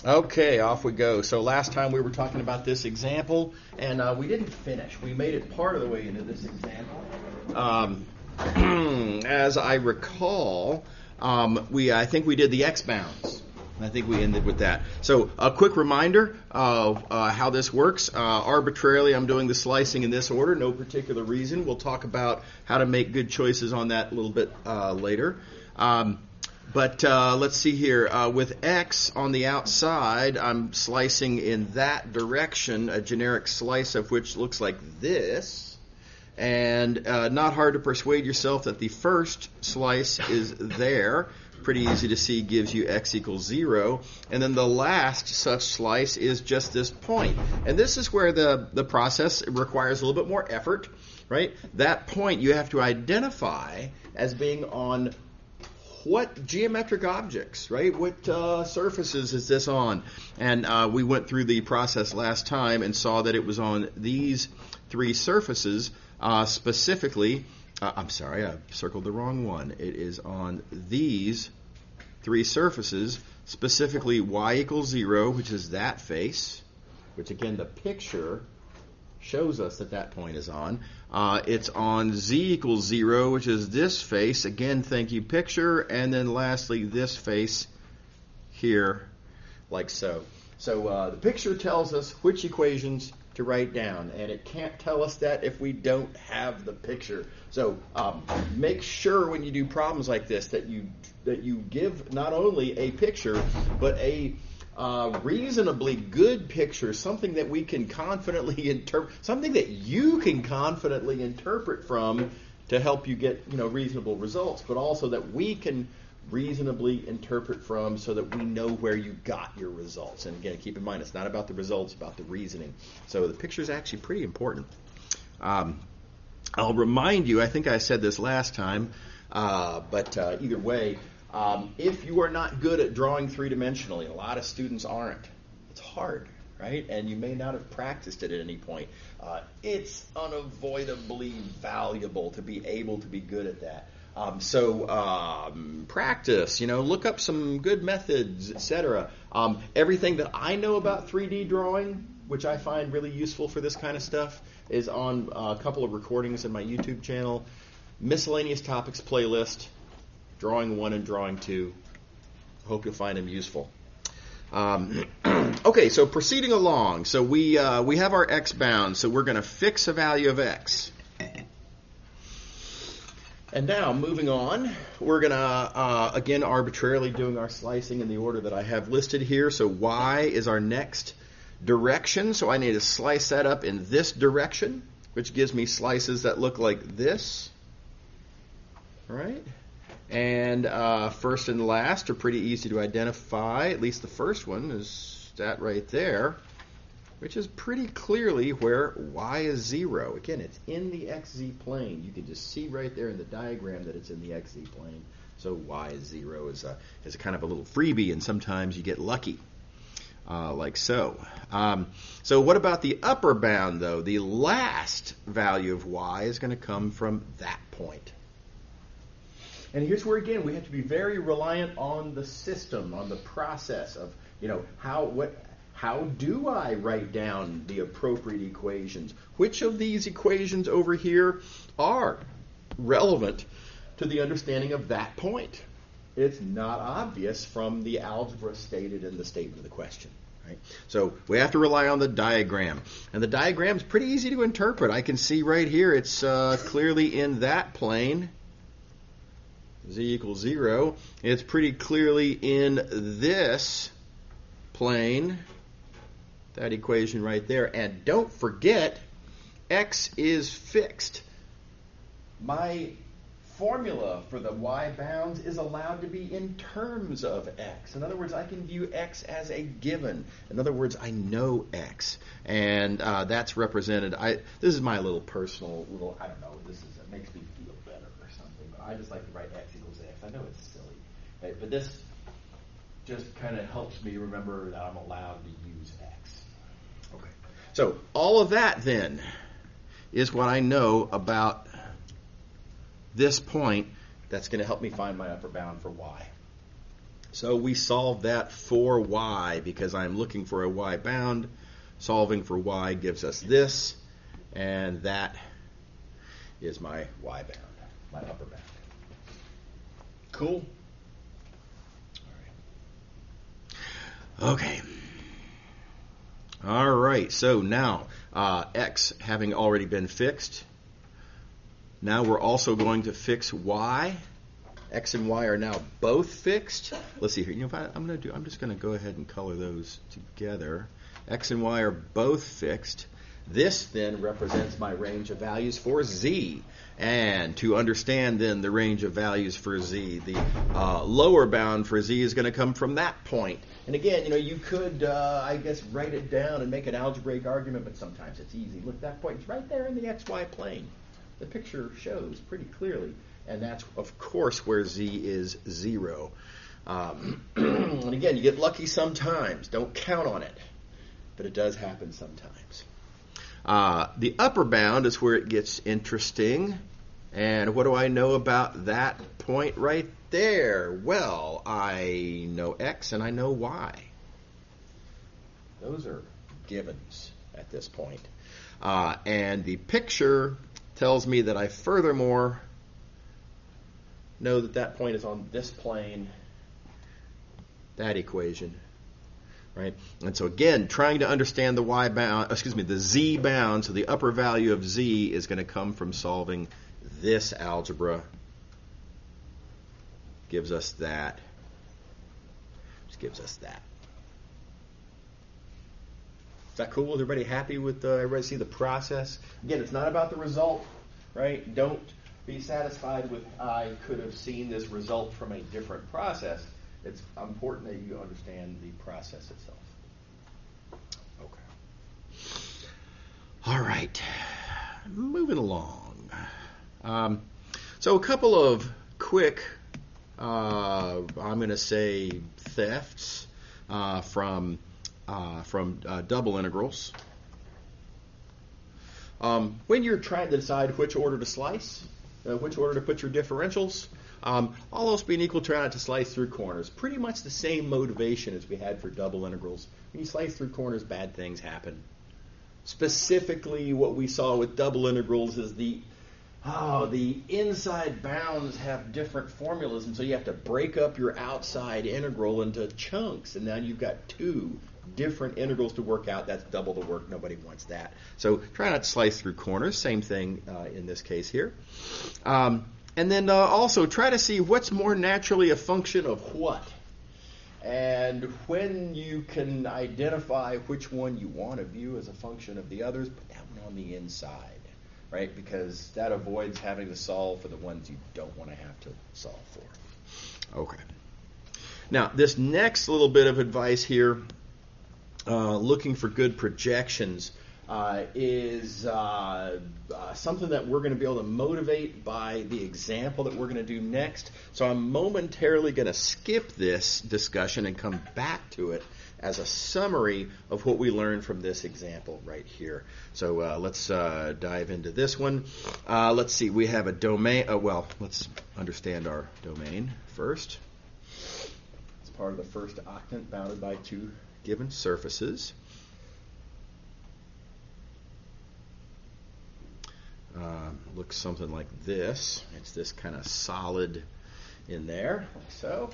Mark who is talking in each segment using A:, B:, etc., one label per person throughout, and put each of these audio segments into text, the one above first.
A: Okay, off we go. So last time we were talking about this example, and we didn't finish. We made it part of the way into this example. As I recall, I think we did the x bounds. I think we ended with that. So a quick reminder of how this works. Arbitrarily, I'm doing the slicing in this order, no particular reason. We'll talk about how to make good choices on that a little bit later. But let's see here. With x on the outside, I'm slicing in that direction, a generic slice of which looks like this. And not hard to persuade yourself that the first slice is there. Pretty easy to see, gives you x equals 0. And then the last such slice is just this point. And this is where the process requires a little bit more effort, right? That point you have to identify as being on what geometric objects, right? What surfaces is this on? And we went through the process last time and saw that it was on these three surfaces, specifically. I'm sorry, I circled the wrong one. It is on these three surfaces, specifically y equals 0, which is that face, which again the picture shows us that that point is on. It's on z equals 0, which is this face. Again, thank you, picture. And then lastly, this face here, like so. So the picture tells us which equations to write down, and it can't tell us that if we don't have the picture. So make sure when you do problems like this that you give not only a picture, but a reasonably good picture, something that we can confidently interpret, something that you can confidently interpret from to help you get reasonable results, but also that we can reasonably interpret from so that we know where you got your results. And again, keep in mind, it's not about the results, it's about the reasoning. So the picture is actually pretty important. I'll remind you, I think I said this last time, but either way, if you are not good at drawing three-dimensionally, a lot of students aren't. It's hard, right? And you may not have practiced it at any point. It's unavoidably valuable to be able to be good at that. So practice, look up some good methods, etc. Everything that I know about 3D drawing, which I find really useful for this kind of stuff, is on a couple of recordings in my YouTube channel. Miscellaneous topics playlist, drawing 1 and drawing 2. Hope you'll find them useful. Okay, so proceeding along. So we have our x bound, so we're going to fix a value of x. And now, moving on, we're going to, again, arbitrarily doing our slicing in the order that I have listed here. So y is our next direction. So I need to slice that up in this direction, which gives me slices that look like this. All right? And first and last are pretty easy to identify. At least the first one is that right there, which is pretty clearly where y is 0. Again, it's in the xz plane. You can just see right there in the diagram that it's in the xz plane. So y is 0 is a kind of a little freebie, and sometimes you get lucky, like so. So what about the upper bound, though? The last value of y is going to come from that point. And here's where, again, we have to be very reliant on the system, on the process of, how do I write down the appropriate equations? Which of these equations over here are relevant to the understanding of that point? It's not obvious from the algebra stated in the statement of the question. Right? So we have to rely on the diagram. And the diagram is pretty easy to interpret. I can see right here it's clearly in that plane. Z equals 0. It's pretty clearly in this plane. That equation right there. And don't forget, x is fixed. My formula for the y bounds is allowed to be in terms of x. In other words, I can view x as a given. In other words, I know x. And that's represented. This is my little personal little, I don't know, it makes me feel better or something. But I just like to write x equals x. I know it's silly. Right? But this just kind of helps me remember that I'm allowed to use x. Okay. So all of that then is what I know about this point that's going to help me find my upper bound for y. So we solve that for y because I'm looking for a y bound. Solving for y gives us this, and that is my y bound, my upper bound. Cool? All right. Okay. All right, so now x having already been fixed, now we're also going to fix y. X and y are now both fixed. Let's see here. You know, I'm just going to go ahead and color those together. X and y are both fixed. This then represents my range of values for z. And to understand then the range of values for z, the lower bound for z is going to come from that point. And again, you know, you could, I guess, write it down and make an algebraic argument, but sometimes it's easy. Look, that point's right there in the xy plane. The picture shows pretty clearly. And that's, of course, where z is 0. And again, you get lucky sometimes. Don't count on it. But it does happen sometimes. The upper bound is where it gets interesting. And what do I know about that point right there? Well, I know x and I know y. Those are givens at this point. And the picture tells me that I furthermore know that that point is on this plane, that equation, right? And so again, trying to understand the y bound, the z bound, so the upper value of z is going to come from solving this algebra. Gives us that. Just gives us that. Is that cool? Is everybody happy with everybody see the process? Again, it's not about the result, right? Don't be satisfied with I could have seen this result from a different process. It's important that you understand the process itself. Okay. All right. Moving along. So a couple of quick, I'm going to say, thefts from double integrals. When you're trying to decide which order to slice, which order to put your differentials, all else being equal, try not to slice through corners. Pretty much the same motivation as we had for double integrals. When you slice through corners, bad things happen. Specifically, what we saw with double integrals is the inside bounds have different formulas, and so you have to break up your outside integral into chunks, and now you've got two different integrals to work out. That's double the work. Nobody wants that. So try not to slice through corners. Same thing in this case here. And then also try to see what's more naturally a function of what. And when you can identify which one you want to view as a function of the others, put that one on the inside, right? Because that avoids having to solve for the ones you don't want to have to solve for. Okay. Now, this next little bit of advice here, looking for good projections, is something that we're going to be able to motivate by the example that we're going to do next. So I'm momentarily going to skip this discussion and come back to it as a summary of what we learned from this example right here. So let's dive into this one. Let's see. We have a domain. Let's understand our domain first. It's part of the first octant bounded by two given surfaces. Looks something like this. It's this kind of solid in there. So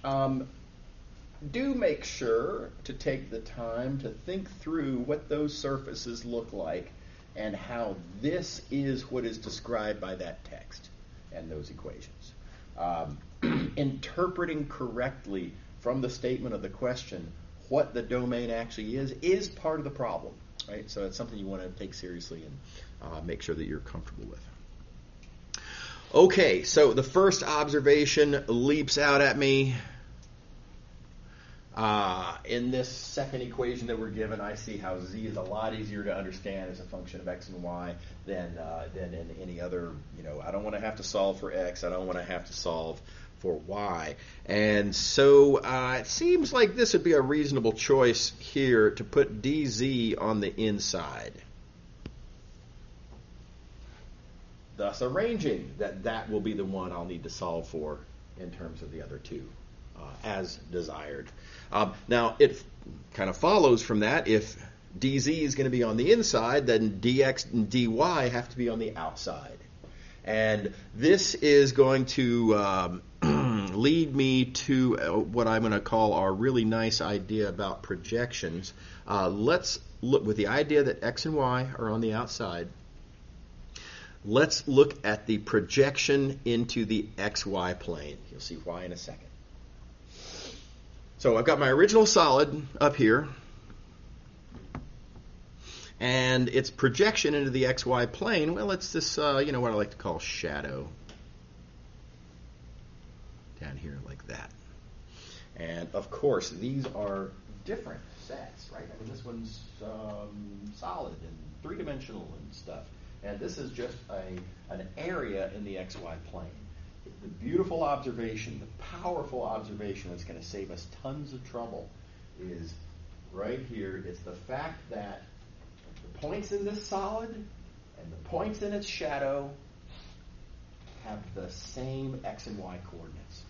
A: do make sure to take the time to think through what those surfaces look like and how this is what is described by that text and those equations. Interpreting correctly from the statement of the question what the domain actually is part of the problem. Right? So it's something you want to take seriously and make sure that you're comfortable with. Okay, so the first observation leaps out at me. In this second equation that we're given, I see how z is a lot easier to understand as a function of x and y than in any other. I don't want to have to solve for x. I don't want to have to solve for y. And so it seems like this would be a reasonable choice here to put dz on the inside. Thus arranging that will be the one I'll need to solve for in terms of the other two. as desired. Now, it kind of follows from that, if dz is going to be on the inside, then dx and dy have to be on the outside. And this is going to lead me to what I'm going to call our really nice idea about projections. Let's look, with the idea that x and y are on the outside, let's look at the projection into the xy plane. You'll see why in a second. So I've got my original solid up here, and its projection into the xy plane, well, it's this, what I like to call shadow. Down here like that. And, of course, these are different sets, right? I mean, this one's solid and three-dimensional and stuff. And this is just an area in the xy plane. The beautiful observation, the powerful observation that's going to save us tons of trouble is right here. It's the fact that the points in this solid and the points in its shadow have the same x and y coordinates.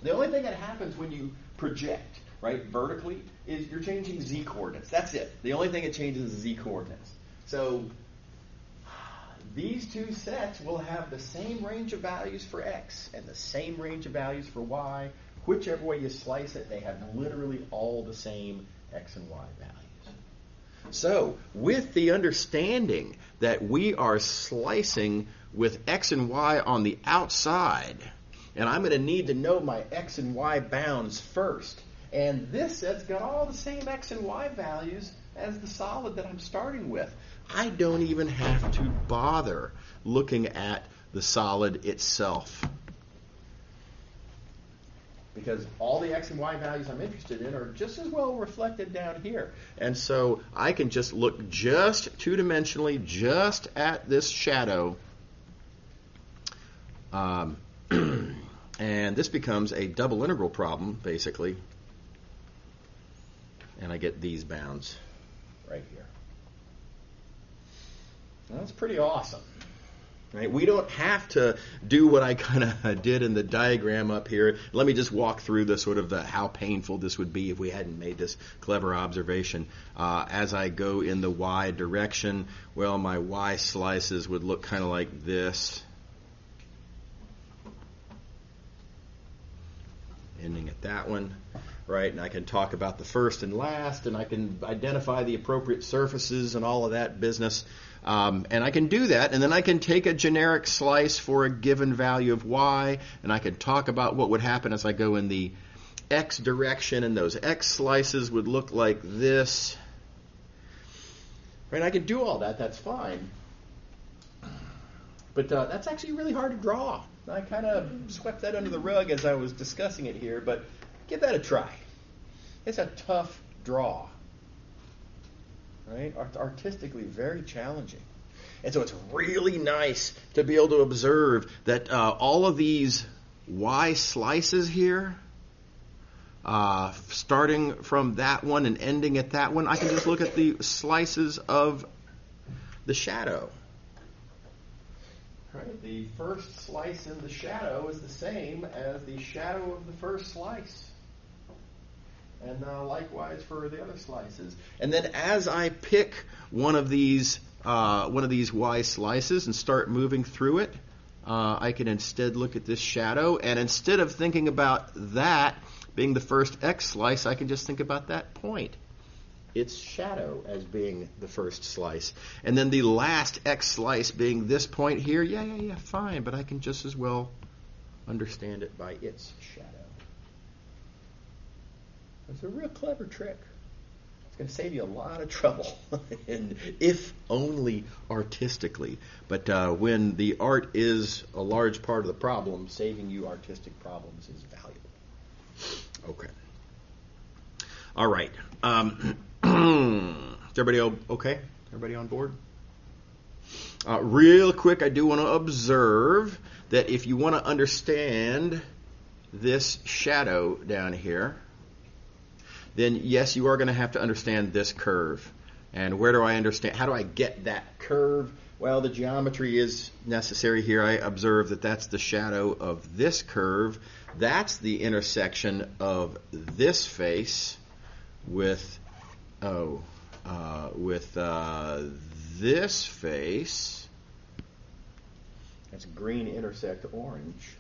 A: The only thing that happens when you project, right, vertically, is you're changing z coordinates. That's it. The only thing it changes is z coordinates. So these two sets will have the same range of values for x and the same range of values for y. Whichever way you slice it, they have literally all the same x and y values. So, with the understanding that we are slicing with x and y on the outside, and I'm going to need to know my x and y bounds first, and this set's got all the same x and y values as the solid that I'm starting with, I don't even have to bother looking at the solid itself, because all the x and y values I'm interested in are just as well reflected down here. And so I can just look just two-dimensionally just at this shadow, and this becomes a double integral problem, basically, and I get these bounds right here. Now, that's pretty awesome. Right? We don't have to do what I kind of did in the diagram up here. Let me just walk through the sort of how painful this would be if we hadn't made this clever observation. As I go in the y direction, well, my y slices would look kind of like this, ending at that one. Right, and I can talk about the first and last, and I can identify the appropriate surfaces and all of that business. And I can do that, and then I can take a generic slice for a given value of y, and I can talk about what would happen as I go in the x direction, and those x slices would look like this. Right, I can do all that, that's fine. But that's actually really hard to draw. I kind of swept that under the rug as I was discussing it here, but give that a try. It's a tough draw, right? Artistically very challenging. And so it's really nice to be able to observe that all of these y slices here, starting from that one and ending at that one, I can just look at the slices of the shadow. Right? The first slice in the shadow is the same as the shadow of the first slice. And likewise for the other slices. And then as I pick one of these y slices and start moving through it, I can instead look at this shadow, and instead of thinking about that being the first x slice, I can just think about that point, its shadow, as being the first slice. And then the last x slice being this point here, yeah, fine, but I can just as well understand it by its shadow. It's a real clever trick. It's going to save you a lot of trouble, and if only artistically. But when the art is a large part of the problem, saving you artistic problems is valuable. Okay. All right. Is everybody okay? Everybody on board? Real quick, I do want to observe that if you want to understand this shadow down here, then yes, you are going to have to understand this curve. And where do I understand? How do I get that curve? Well, the geometry is necessary here. I observe that that's the shadow of this curve. That's the intersection of this face with this face. That's green intersect orange,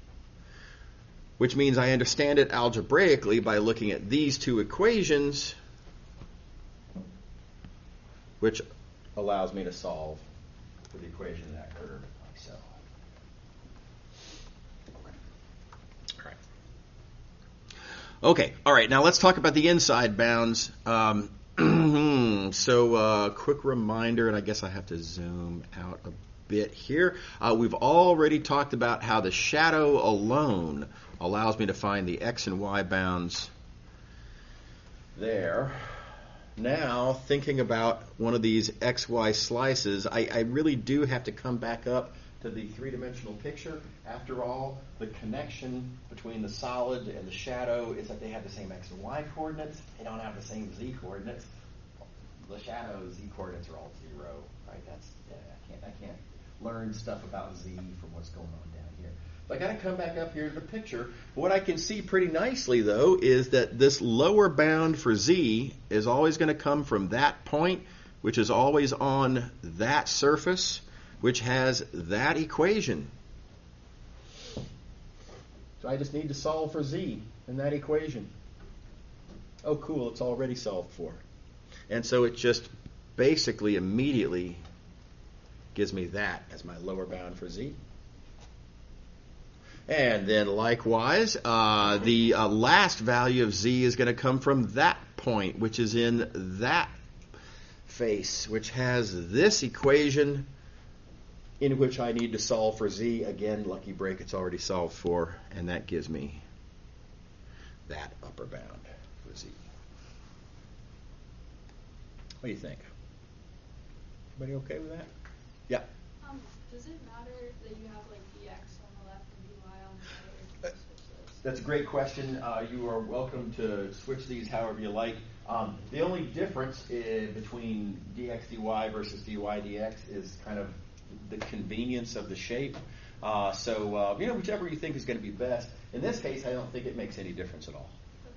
A: which means I understand it algebraically by looking at these two equations, which allows me to solve for the equation of that curve like so. Okay, all right, now let's talk about the inside bounds. So quick reminder, and I guess I have to zoom out a bit here. We've already talked about how the shadow alone allows me to find the x and y bounds there. Now, thinking about one of these xy slices, I really do have to come back up to the three-dimensional picture. After all, the connection between the solid and the shadow is that they have the same x and y coordinates. They don't have the same z coordinates. The shadow z coordinates are all 0, right? I can't learn stuff about z from what's going on down here. So I got to come back up here to the picture. What I can see pretty nicely, though, is that this lower bound for z is always going to come from that point, which is always on that surface, which has that equation. So I just need to solve for z in that equation. Oh, cool, it's already solved for. And so it just basically immediately gives me that as my lower bound for z. And then likewise, the last value of z is going to come from that point, which is in that face, which has this equation in which I need to solve for z. Again, lucky break, it's already solved for, and that gives me that upper bound for z. What do you think? Everybody okay with that? Yeah.
B: Does it matter that you have like dx on the left and dy on the right?
A: That's a great question. You are welcome to switch these however you like. The only difference between dx dy versus dy dx is kind of the convenience of the shape. So whichever you think is going to be best. In this case, I don't think it makes any difference at all.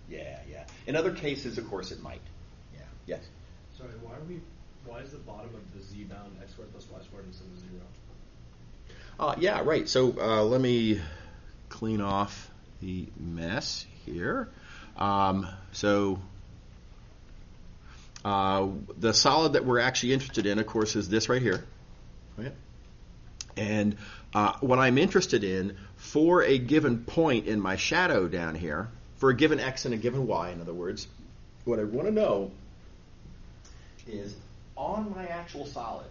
A: Yeah. In other cases, of course, it might. Yeah. Yes.
C: Sorry, why is the bottom of the z bound x squared plus y squared instead of 0?
A: Yeah, right. So let me clean off the mess here. The solid that we're actually interested in, of course, is this right here. Right? And what I'm interested in for a given point in my shadow down here, for a given x and a given y, in other words, what I want to know is on my actual solid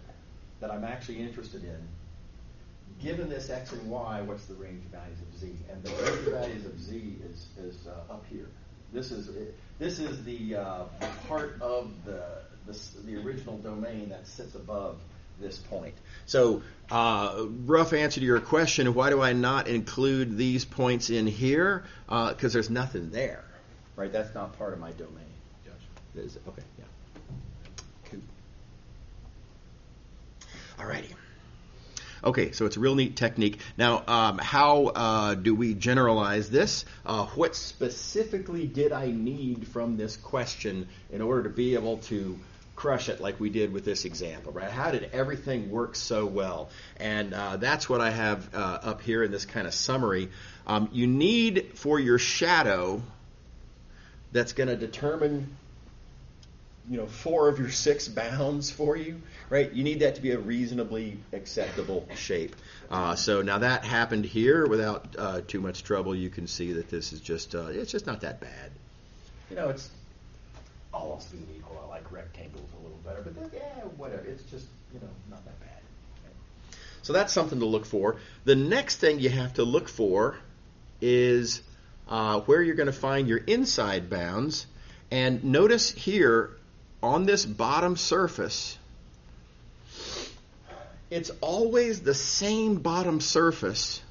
A: that I'm actually interested in, given this x and y, what's the range of values of z? And the range of values of z is up here. This is the part of the original domain that sits above this point. So, rough answer to your question, why do I not include these points in here? Because there's nothing there, right? That's not part of my domain. Gotcha. Okay, yeah. Cool. Alrighty. Okay, so it's a real neat technique. Now, how do we generalize this? What specifically did I need from this question in order to be able to crush it like we did with this example, right? How did everything work so well? And that's what I have up here in this kind of summary. You need for your shadow that's going to determine 4 of your 6 bounds for you, right? You need that to be a reasonably acceptable shape. So now that happened here without too much trouble. You can see that this is just, it's just not that bad. It's all else being equal. I like rectangles a little better, but whatever. It's just, not that bad. Okay. So that's something to look for. The next thing you have to look for is where you're going to find your inside bounds. And notice here, on this bottom surface, it's always the same bottom surface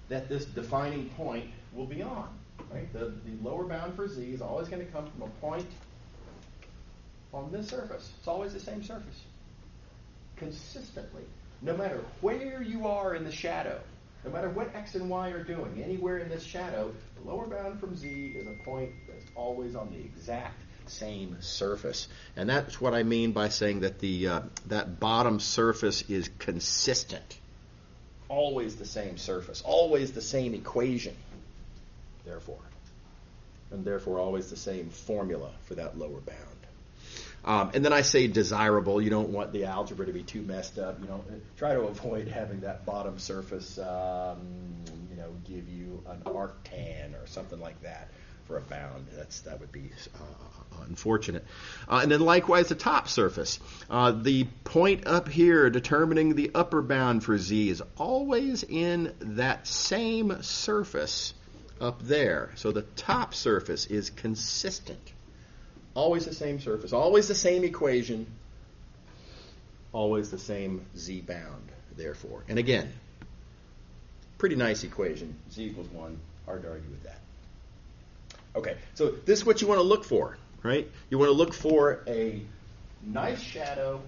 A: that this defining point will be on. Right? The lower bound for z is always going to come from a point on this surface. It's always the same surface. Consistently. No matter where you are in the shadow, No matter what x and y are doing, anywhere in this shadow, the lower bound from z is a point that's always on the exact same surface. And that's what I mean by saying that that bottom surface is consistent. Always the same surface, always the same equation, therefore. And therefore always the same formula for that lower bound. And then I say desirable. You don't want the algebra to be too messed up. You don't try to avoid having that bottom surface, give you an arctan or something like that for a bound. That would be unfortunate. And then likewise the top surface. The point up here determining the upper bound for z is always in that same surface up there. So the top surface is consistent. Always the same surface, always the same equation, always the same z bound, therefore. And again, pretty nice equation. Z equals 1. Hard to argue with that. Okay, so this is what you want to look for, right? You want to look for a nice shadow,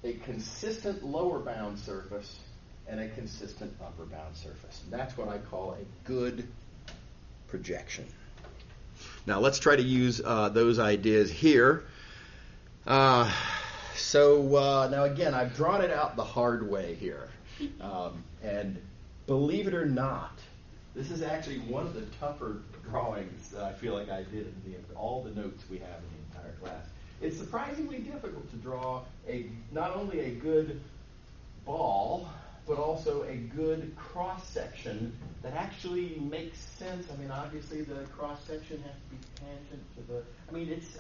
A: a consistent lower bound surface, and a consistent upper bound surface. And that's what I call a good projection. Now let's try to use those ideas here. Now again, I've drawn it out the hard way here. And believe it or not, this is actually one of the tougher drawings that I feel like I did in all the notes we have in the entire class. It's surprisingly difficult to draw not only a good ball, but also a good cross-section that actually makes sense. I mean, obviously the cross-section has to be tangent to the... I mean, it's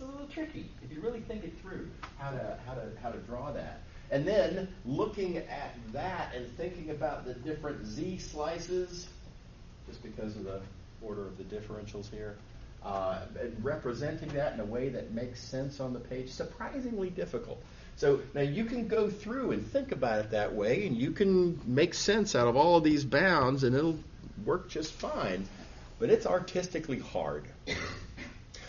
A: a little tricky if you really think it through, how to draw that. And then looking at that and thinking about the different z slices, just because of the order of the differentials here, and representing that in a way that makes sense on the page, surprisingly difficult. So now you can go through and think about it that way, and you can make sense out of all of these bounds, and it'll work just fine. But it's artistically hard.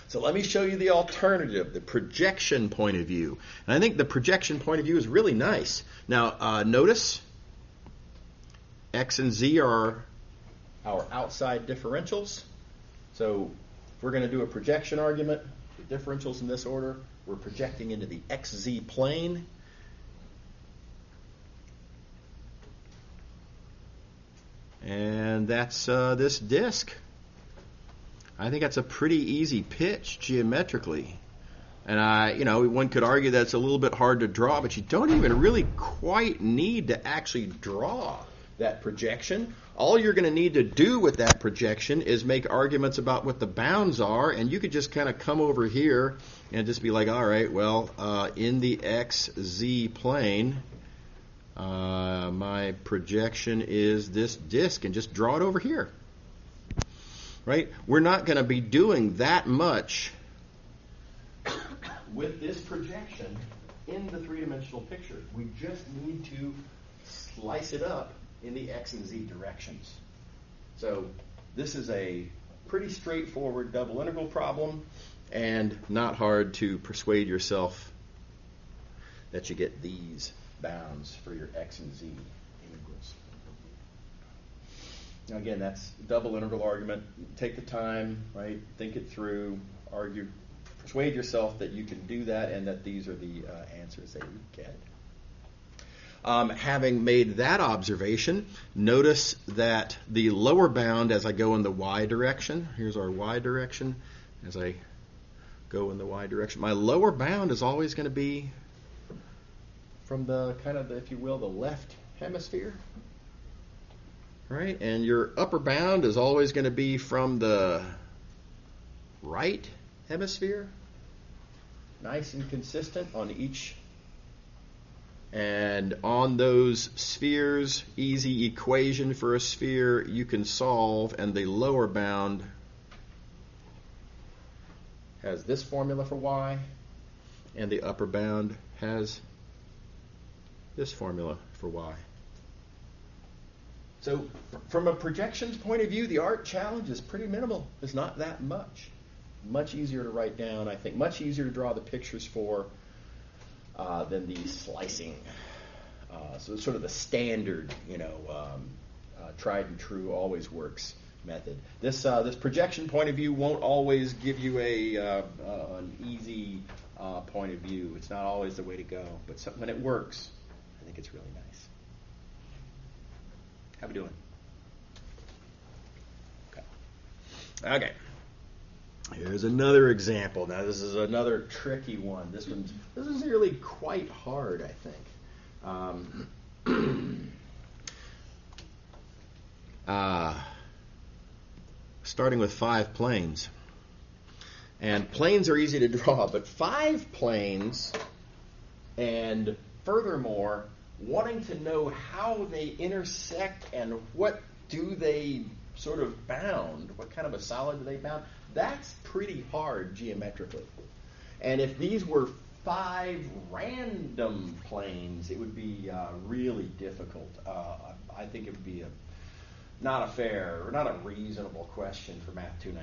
A: So let me show you the alternative, the projection point of view. And I think the projection point of view is really nice. Now, notice x and z are our outside differentials. So if we're going to do a projection argument, the differentials in this order, we're projecting into the xz plane. And that's this disk. I think that's a pretty easy pitch geometrically. And one could argue that it's a little bit hard to draw, but you don't even really quite need to actually draw that projection. All you're going to need to do with that projection is make arguments about what the bounds are, and you could just kind of come over here and just be like, all right, well, in the xz plane, my projection is this disk, and just draw it over here. Right? We're not going to be doing that much with this projection in the three-dimensional picture. We just need to slice it up in the x and z directions. So this is a pretty straightforward double integral problem, and not hard to persuade yourself that you get these bounds for your x and z integrals. Now again, that's double integral argument. Take the time, right? Think it through, argue, persuade yourself that you can do that and that these are the answers that you get. Having made that observation, notice that the lower bound as I go in the y direction, here's our y direction, as I go in the y direction, my lower bound is always going to be from the kind of, if you will, the left hemisphere. Right? And your upper bound is always going to be from the right hemisphere. Nice and consistent on each. And on those spheres, easy equation for a sphere you can solve, and the lower bound has this formula for y, and the upper bound has this formula for y. So from a projections point of view, the art challenge is pretty minimal. It's not that much. Much easier to write down, I think. Much easier to draw the pictures for than the slicing So it's sort of the standard, tried and true, always works method. This projection point of view won't always give you an easy point of view. It's not always the way to go, but when it works, I think it's really nice. How we doing? Okay. Here's another example. Now this is another tricky one. This is really quite hard, I think. Starting with 5 planes. And planes are easy to draw, but 5 planes, and furthermore, wanting to know how they intersect and what do they sort of bound, what kind of a solid do they bound, that's pretty hard geometrically. And if these were 5 random planes, it would be really difficult. I think it would be not a fair or not a reasonable question for Math219,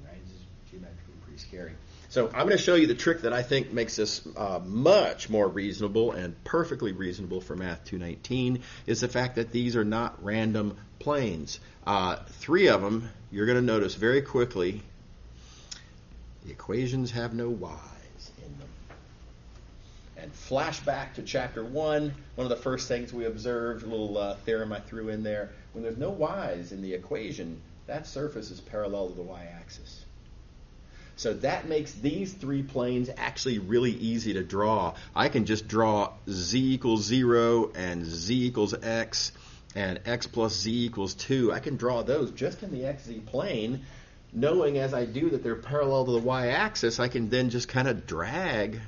A: right? This is geometrically pretty scary. So I'm going to show you the trick that I think makes this much more reasonable and perfectly reasonable for Math219 is the fact that these are not random planes. 3 of them, you're going to notice very quickly, the equations have no y's in them. And flashback to chapter 1, one of the first things we observed, a little theorem I threw in there, when there's no y's in the equation, that surface is parallel to the y-axis. So that makes these 3 planes actually really easy to draw. I can just draw z equals 0 and z equals x and x plus z equals 2. I can draw those just in the xz plane, knowing as I do that they're parallel to the y-axis. I can then just kind of drag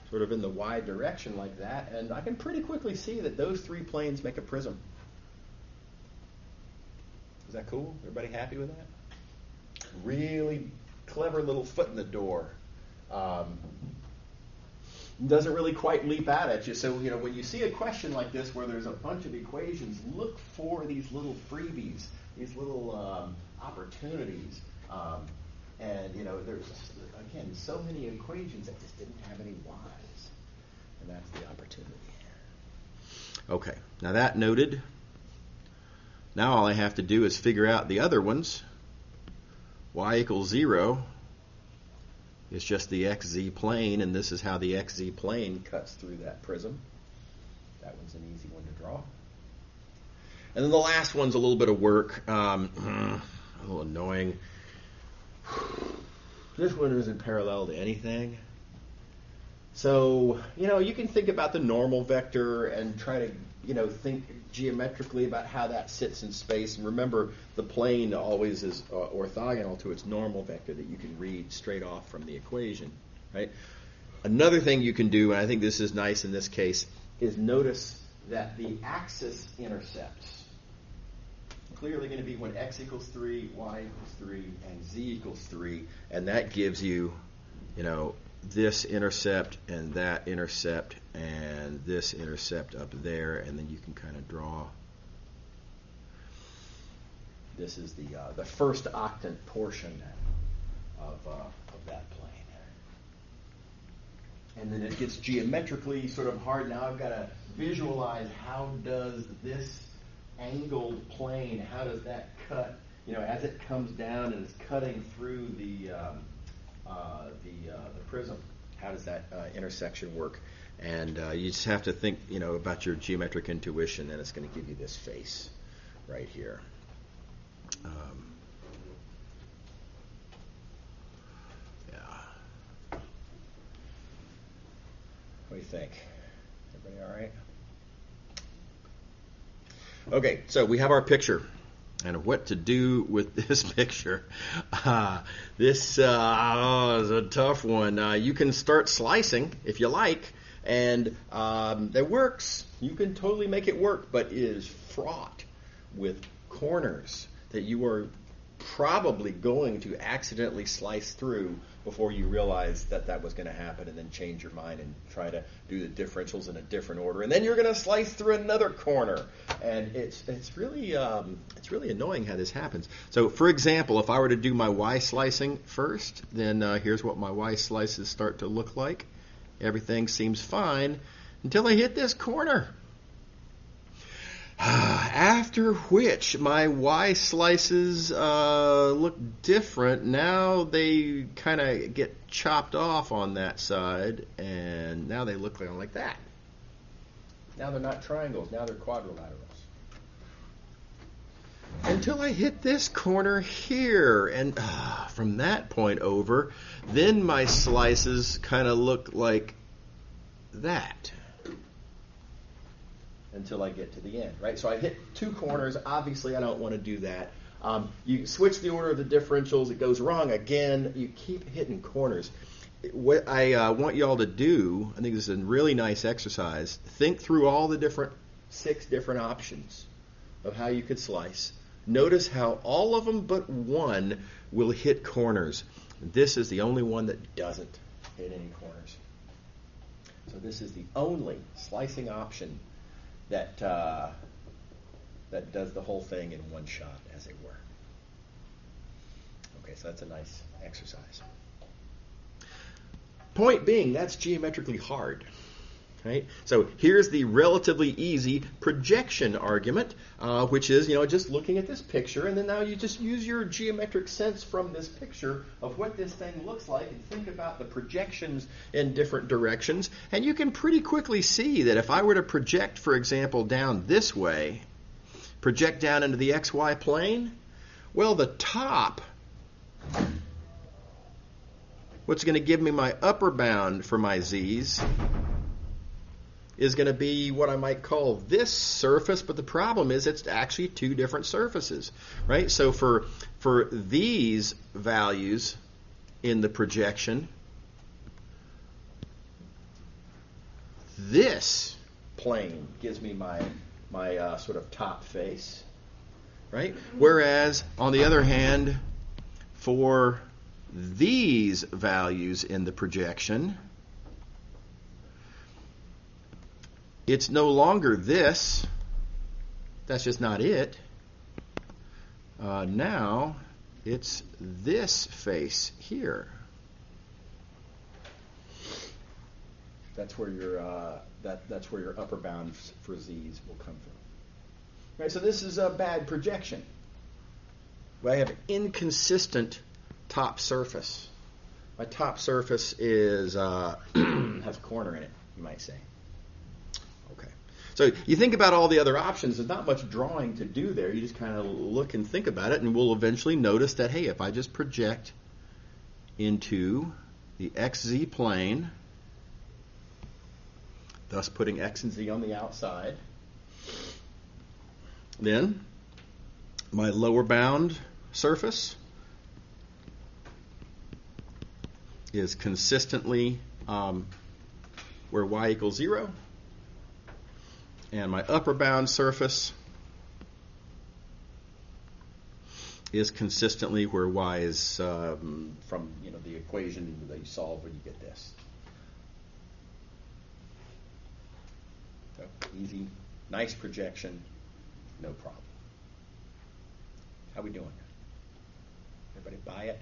A: sort of in the y direction like that, and I can pretty quickly see that those 3 planes make a prism. Is that cool? Everybody happy with that? Really clever little foot in the door. Doesn't really quite leap out at you. So, when you see a question like this where there's a bunch of equations, look for these little freebies, these little opportunities. And, there's, again, so many equations that just didn't have any y's. And that's the opportunity. Okay, now that noted, now all I have to do is figure out the other ones. Y equals 0 is just the xz plane, and this is how the xz plane cuts through that prism. That one's an easy one to draw. And then the last one's a little bit of work, a little annoying. This one isn't parallel to anything. So, you can think about the normal vector and try to, think geometrically about how that sits in space. And remember, the plane always is orthogonal to its normal vector that you can read straight off from the equation, right? Another thing you can do, and I think this is nice in this case, is notice that the axis intercepts. Clearly going to be when x equals 3, y equals 3, and z equals 3, and that gives you, this intercept and that intercept and this intercept up there, and then you can kind of draw. This is the first octant portion of that plane. And then it gets geometrically sort of hard. Now I've got to visualize how does this angled plane, how does that cut, as it comes down and is cutting through the prism, how does that intersection work? And you just have to think, about your geometric intuition, and it's going to give you this face right here. Yeah. What do you think? Everybody all right? Okay, so we have our picture. And what to do with this picture. This is a tough one. You can start slicing if you like, and it works. You can totally make it work, but it is fraught with corners that you are probably going to accidentally slice through before you realize that was going to happen, and then change your mind and try to do the differentials in a different order, and then you're going to slice through another corner, and it's really annoying how this happens. So, for example, if I were to do my y slicing first, then here's what my y slices start to look like, Everything seems fine until I hit this corner. After which my Y slices look different. Now they kind of get chopped off on that side, and now they look like that. Now they're not triangles, now they're quadrilaterals. Until I hit this corner here, and from that point over, then my slices kind of look like that. Until I get to the end, right? So I hit two corners. Obviously, I don't want to do that. You switch the order of the differentials. It goes wrong again. You keep hitting corners. What I want you all to do, I think this is a really nice exercise. Think through all the 6 different options of how you could slice. Notice how all of them but one will hit corners. This is the only one that doesn't hit any corners. So this is the only slicing option that does the whole thing in one shot, as it were. Okay, so that's a nice exercise. Point being, that's geometrically hard. Right? So here's the relatively easy projection argument, which is, just looking at this picture, and then now you just use your geometric sense from this picture of what this thing looks like and think about the projections in different directions. And you can pretty quickly see that if I were to project, for example, down this way, project down into the XY plane, well, the top, what's going to give me my upper bound for my Z's, is going to be what I might call this surface, but the problem is it's actually 2 different surfaces, right? So for these values in the projection, this plane gives me my sort of top face, right? Whereas, on the other hand, for these values in the projection, it's no longer this. That's just not it. Now it's this face here. That's where your that's where your upper bound for Z's will come from. Right. So this is a bad projection. I have an inconsistent top surface. My top surface is has a corner in it, you might say. Okay. So you think about all the other options. There's not much drawing to do there. You just kind of look and think about it, and we'll eventually notice that, hey, if I just project into the XZ plane, thus putting X and Z on the outside, then my lower bound surface is consistently where Y equals 0, and my upper bound surface is consistently where Y is from the equation that you solve when you get this. So easy, nice projection, no problem. How we doing? Everybody buy it?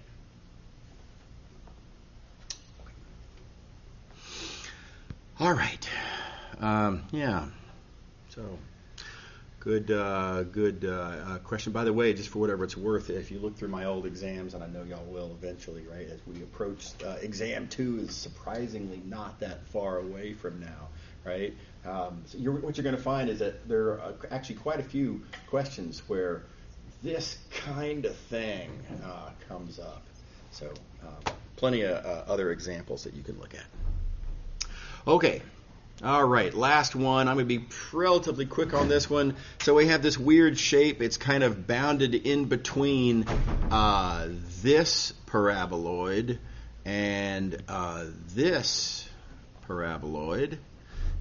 A: All right. Yeah. So, good question. By the way, just for whatever it's worth, if you look through my old exams, and I know y'all will eventually, right, as we approach exam 2 is surprisingly not that far away from now, right? So what you're going to find is that there are actually quite a few questions where this kind of thing comes up. So, plenty of other examples that you can look at. Okay, all right, last one. I'm going to be relatively quick on this one. So we have this weird shape. It's kind of bounded in between this paraboloid and this paraboloid.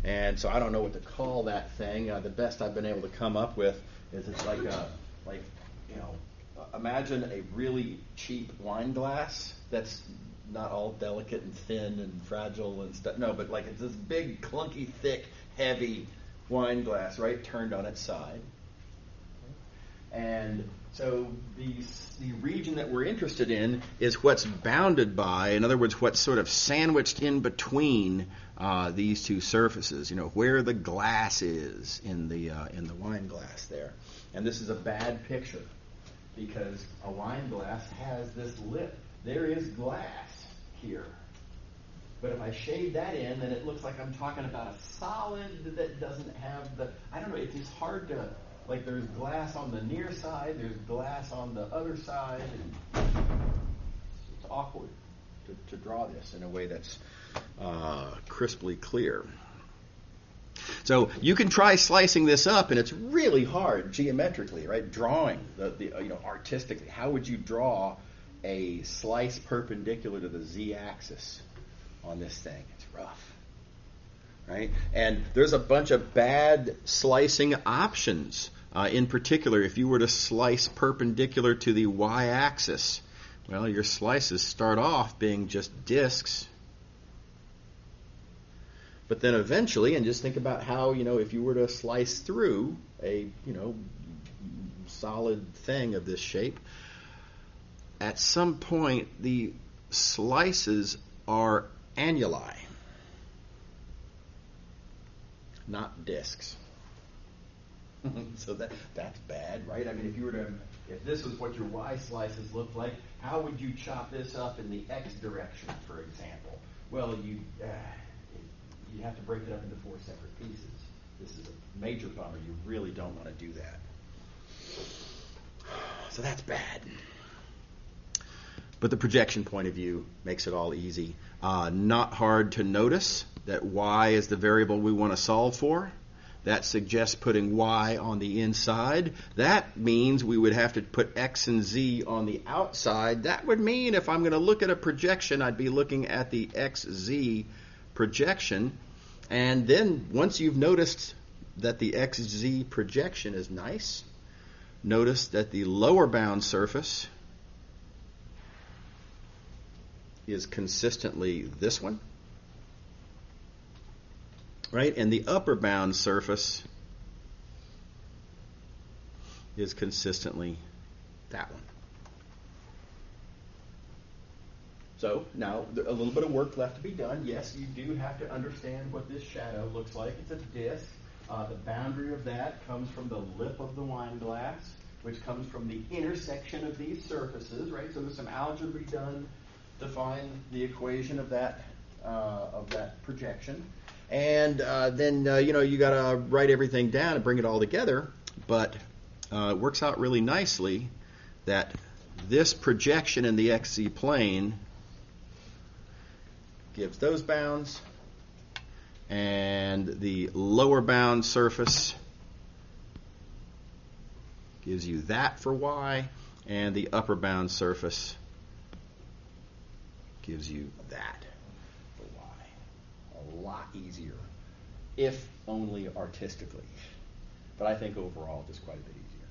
A: And so I don't know what to call that thing. The best I've been able to come up with is it's like imagine a really cheap wine glass that's not all delicate and thin and fragile and stuff. No, but like it's this big, clunky, thick, heavy wine glass, right, turned on its side. And so the region that we're interested in is what's bounded by, in other words, what's sort of sandwiched in between these two surfaces, where the glass is in the wine glass there. And this is a bad picture because a wine glass has this lip. There is glass here. But if I shade that in, then it looks like I'm talking about a solid that doesn't have it's just hard to, there's glass on the near side, there's glass on the other side, and it's awkward to draw this in a way that's crisply clear. So you can try slicing this up, and it's really hard geometrically, right? Drawing artistically. How would you draw a slice perpendicular to the z-axis on this thing? It's rough, right? And there's a bunch of bad slicing options. In particular, if you were to slice perpendicular to the y-axis, well, your slices start off being just discs. But then eventually, and just think about how, if you were to slice through a, solid thing of this shape, at some point the slices are annuli, not discs. So that's bad, right? I mean, if this was what your y slices looked like, how would you chop this up in the x direction, for example? Well, you have to break it up into 4 separate pieces. This is a major bummer. You really don't want to do that. So that's bad. But the projection point of view makes it all easy. Not hard to notice that y is the variable we want to solve for. That suggests putting y on the inside. That means we would have to put x and z on the outside. That would mean if I'm going to look at a projection, I'd be looking at the xz projection. And then once you've noticed that the xz projection is nice, notice that the lower bound surface is consistently this one, right? And the upper bound surface is consistently that one. So now a little bit of work left to be done. Yes, you do have to understand what this shadow looks like. It's a disc. The boundary of that comes from the lip of the wine glass, which comes from the intersection of these surfaces, right? So there's some algebra to be done to find the equation of that projection. And then you got to write everything down and bring it all together. But it works out really nicely that this projection in the xz plane gives those bounds, and the lower bound surface gives you that for y, and the upper bound surface gives you that for y. A lot easier, if only artistically. But I think overall just quite a bit easier.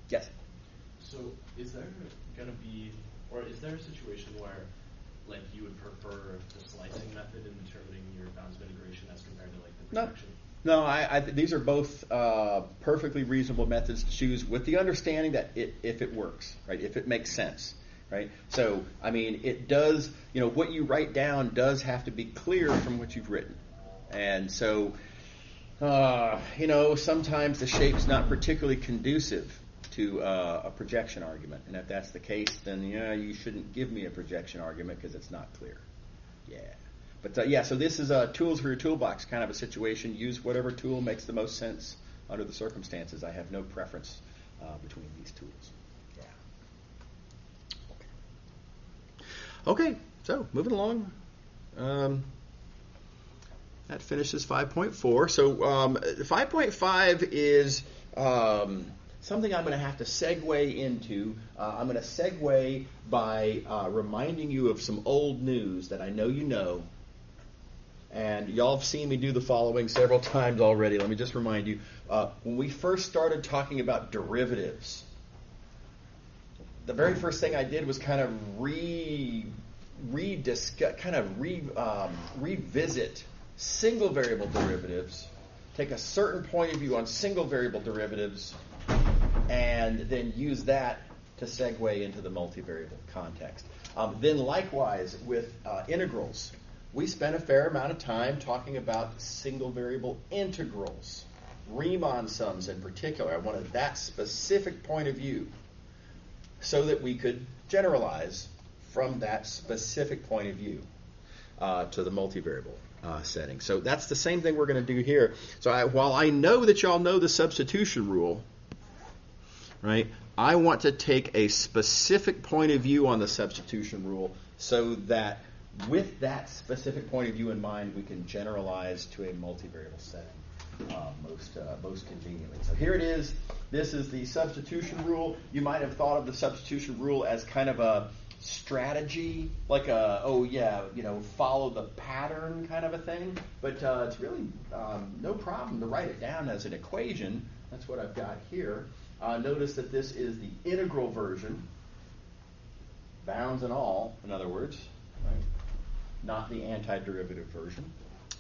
A: Yes?
C: So is there going to be, or is there a situation where you would prefer the slicing method in determining your bounds of integration as compared to the projection?
A: No, these are both perfectly reasonable methods to choose, with the understanding that if it works, right, if it makes sense, right. So, I mean, it does, what you write down does have to be clear from what you've written. And so, sometimes the shape's not particularly conducive to a projection argument. And if that's the case, then, you shouldn't give me a projection argument because it's not clear. Yeah. But, so this is tools for your toolbox kind of a situation. Use whatever tool makes the most sense under the circumstances. I have no preference between these tools. Yeah. Okay, so moving along. That finishes 5.4. So 5.5 is something I'm going to have to segue into. I'm going to segue by reminding you of some old news that I know you know. And y'all have seen me do the following several times already. Let me just remind you. When we first started talking about derivatives, the very first thing I did was kind of revisit single variable derivatives, take a certain point of view on single variable derivatives, and then use that to segue into the multivariable context. Then likewise with integrals, we spent a fair amount of time talking about single variable integrals, Riemann sums in particular. I wanted that specific point of view so that we could generalize from that specific point of view to the multivariable setting. So that's the same thing we're going to do here. So while I know that y'all know the substitution rule, right, I want to take a specific point of view on the substitution rule so that with that specific point of view in mind, we can generalize to a multivariable setting most conveniently. So here it is. This is the substitution rule. You might have thought of the substitution rule as kind of a strategy, like follow the pattern kind of a thing. But it's really no problem to write it down as an equation. That's what I've got here. Notice that this is the integral version, bounds and all, in other words, right? Not the antiderivative version.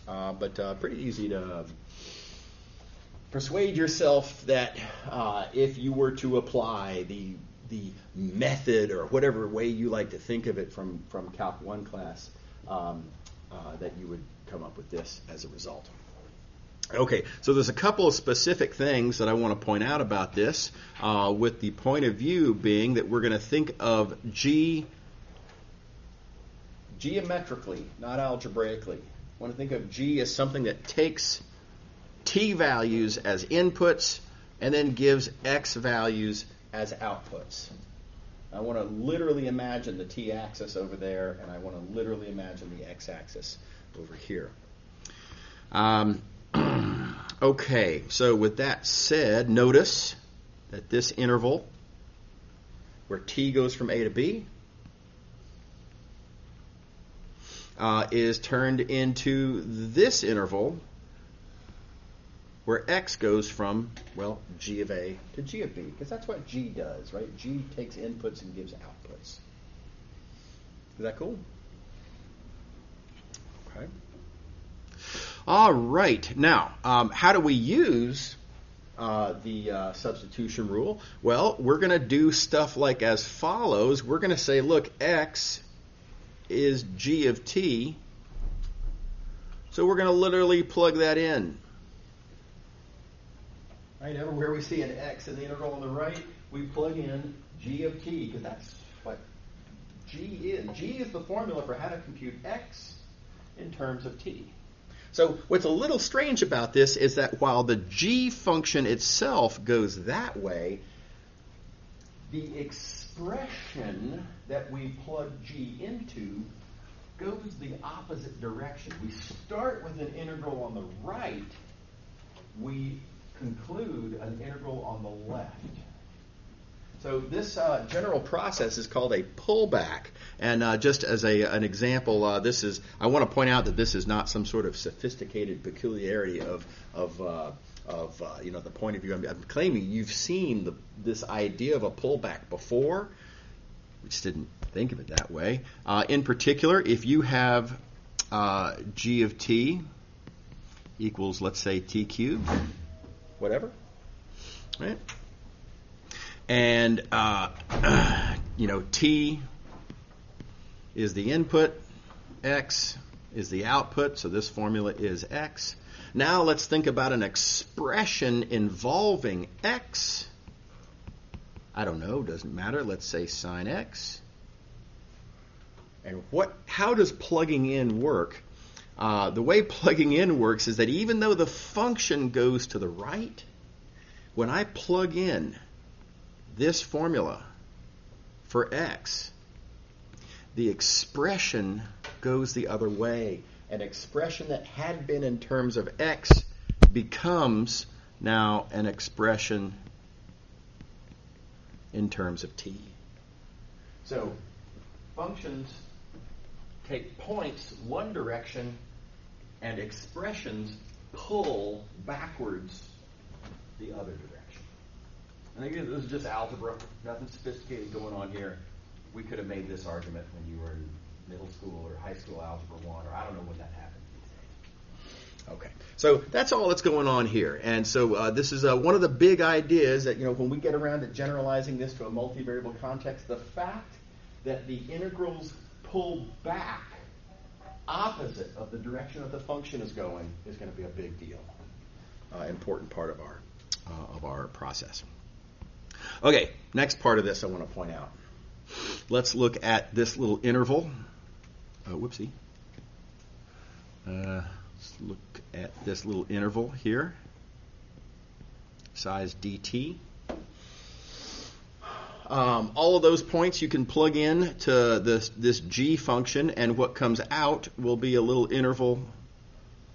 A: But pretty easy to persuade yourself that if you were to apply the method or whatever way you like to think of it from Calc 1 class, that you would come up with this as a result. Okay, so there's a couple of specific things that I want to point out about this, with the point of view being that we're going to think of G geometrically, not algebraically. I want to think of G as something that takes T values as inputs and then gives X values as outputs. I want to literally imagine the T-axis over there, and I want to literally imagine the X-axis over here. Okay, so with that said, notice that this interval, where T goes from A to B, is turned into this interval where X goes from, well, G of A to G of B, because that's what G does, right? G takes inputs and gives outputs. Is that cool? Okay. All right. Now, how do we use the substitution rule? Well, we're going to do stuff like as follows. We're going to say, look, X is G of T, so we're going to literally plug that in. Right, everywhere we see an X in the integral on the right, we plug in G of T, because that's what G is. G is the formula for how to compute X in terms of T. So what's a little strange about this is that while the G function itself goes that way, the expression that we plug G into goes the opposite direction. We start with an integral on the right. We conclude an integral on the left. So this general process is called a pullback. And just as an example, I want to point out that this is not some sort of sophisticated peculiarity of the point of view. I'm claiming you've seen this idea of a pullback before. We just didn't think of it that way. In particular, if you have G of T equals, let's say, T cubed, whatever, right? And T is the input, X is the output, so this formula is X. Now let's think about an expression involving X. I don't know, doesn't matter. Let's say sine X. And how does plugging in work? The way plugging in works is that even though the function goes to the right, when I plug in this formula for X, the expression goes the other way. An expression that had been in terms of X becomes now an expression in terms of T. So functions take points one direction and expressions pull backwards the other direction. I think this is just algebra, nothing sophisticated going on here. We could have made this argument when you were in middle school or high school algebra 1, or I don't know when that happened these days. Okay, so that's all that's going on here. And so this is one of the big ideas that, when we get around to generalizing this to a multivariable context, the fact that the integrals pull back opposite of the direction that the function is going is going to be a big deal, important part of our process. Okay, next part of this I want to point out. Let's look at this little interval. Whoopsie. Let's look at this little interval here, size dt. All of those points you can plug in to this g function, and what comes out will be a little interval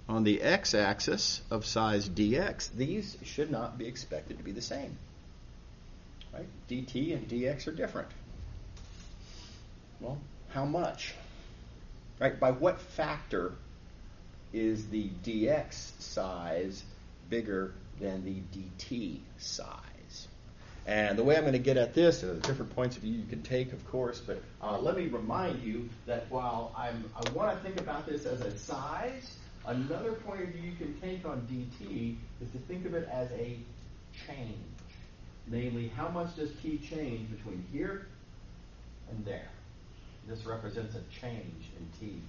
A: on the x-axis of size dx. These should not be expected to be the same. Right? dt and dx are different. Well, how much? Right? By what factor is the dx size bigger than the dt size? And the way I'm going to get at this, there are different points of view you can take, of course, but let me remind you that while I want to think about this as a size, another point of view you can take on dt is to think of it as a change. Namely, how much does t change between here and there? This represents a change in t.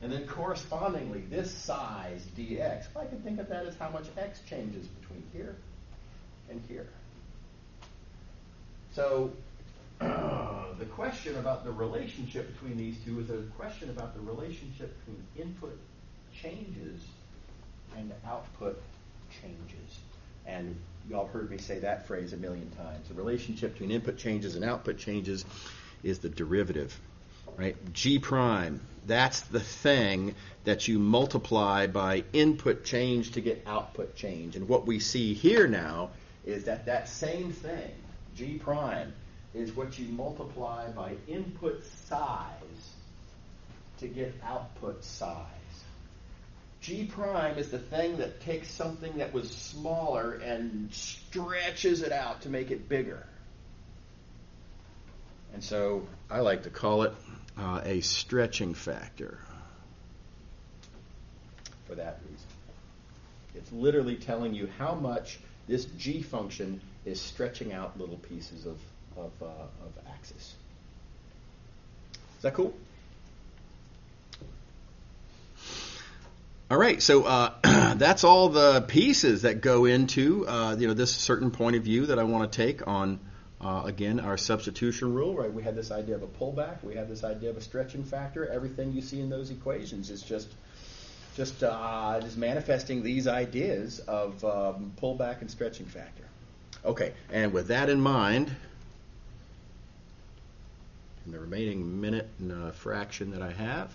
A: And then correspondingly, this size dx, I can think of that as how much x changes between here and here. So the question about the relationship between these two is a question about the relationship between input changes and output changes. And y'all heard me say that phrase a million times. The relationship between input changes and output changes is the derivative, right? G prime, that's the thing that you multiply by input change to get output change. And what we see here now is that that same thing, G prime, is what you multiply by input size to get output size. G prime is the thing that takes something that was smaller and stretches it out to make it bigger. And so I like to call it a stretching factor for that reason. It's literally telling you how much this G function is stretching out little pieces of axis. Is that cool? All right, so that's all the pieces that go into this certain point of view that I want to take on, again, our substitution rule. Right? We had this idea of a pullback. We have this idea of a stretching factor. Everything you see in those equations is just manifesting these ideas of pullback and stretching factor. Okay, and with that in mind, in the remaining minute and a fraction that I have,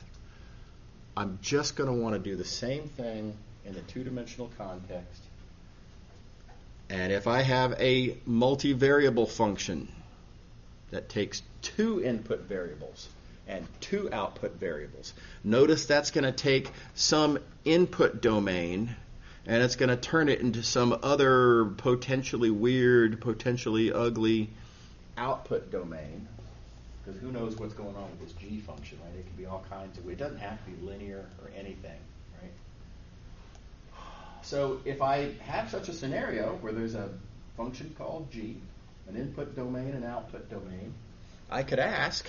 A: I'm just going to want to do the same thing in the two-dimensional context. And if I have a multivariable function that takes two input variables and two output variables, notice that's going to take some input domain and it's going to turn it into some other potentially weird, potentially ugly output domain. Because who knows what's going on with this G function, right? It can be all kinds of, it doesn't have to be linear or anything, right? So if I have such a scenario where there's a function called G, an input domain and output domain, I could ask,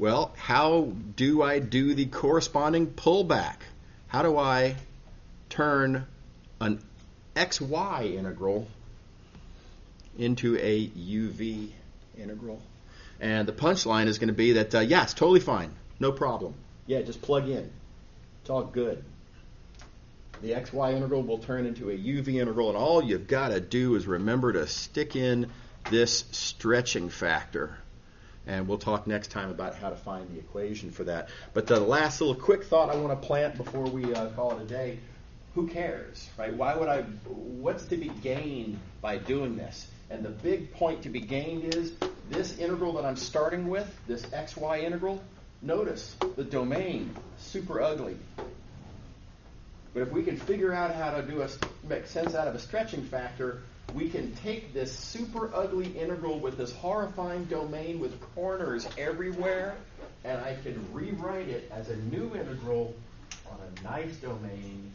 A: well, how do I do the corresponding pullback? How do I turn an xy integral into a uv integral? And the punchline is going to be that, yeah, it's totally fine. No problem. Yeah, just plug in. It's all good. The xy integral will turn into a uv integral, and all you've got to do is remember to stick in this stretching factor. And we'll talk next time about how to find the equation for that. But the last little quick thought I want to plant before we call it a day, who cares, right? What's to be gained by doing this? And the big point to be gained is this integral that I'm starting with, this xy integral, notice the domain, super ugly. But if we can figure out how to make sense out of a stretching factor, we can take this super ugly integral with this horrifying domain with corners everywhere, and I can rewrite it as a new integral on a nice domain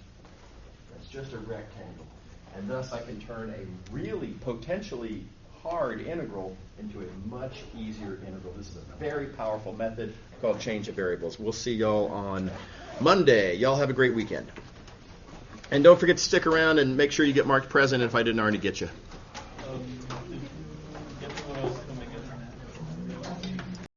A: that's just a rectangle. And thus I can turn a really potentially hard integral into a much easier integral. This is a very powerful method called change of variables. We'll see y'all on Monday. Y'all have a great weekend. And don't forget to stick around and make sure you get marked present if I didn't already get you.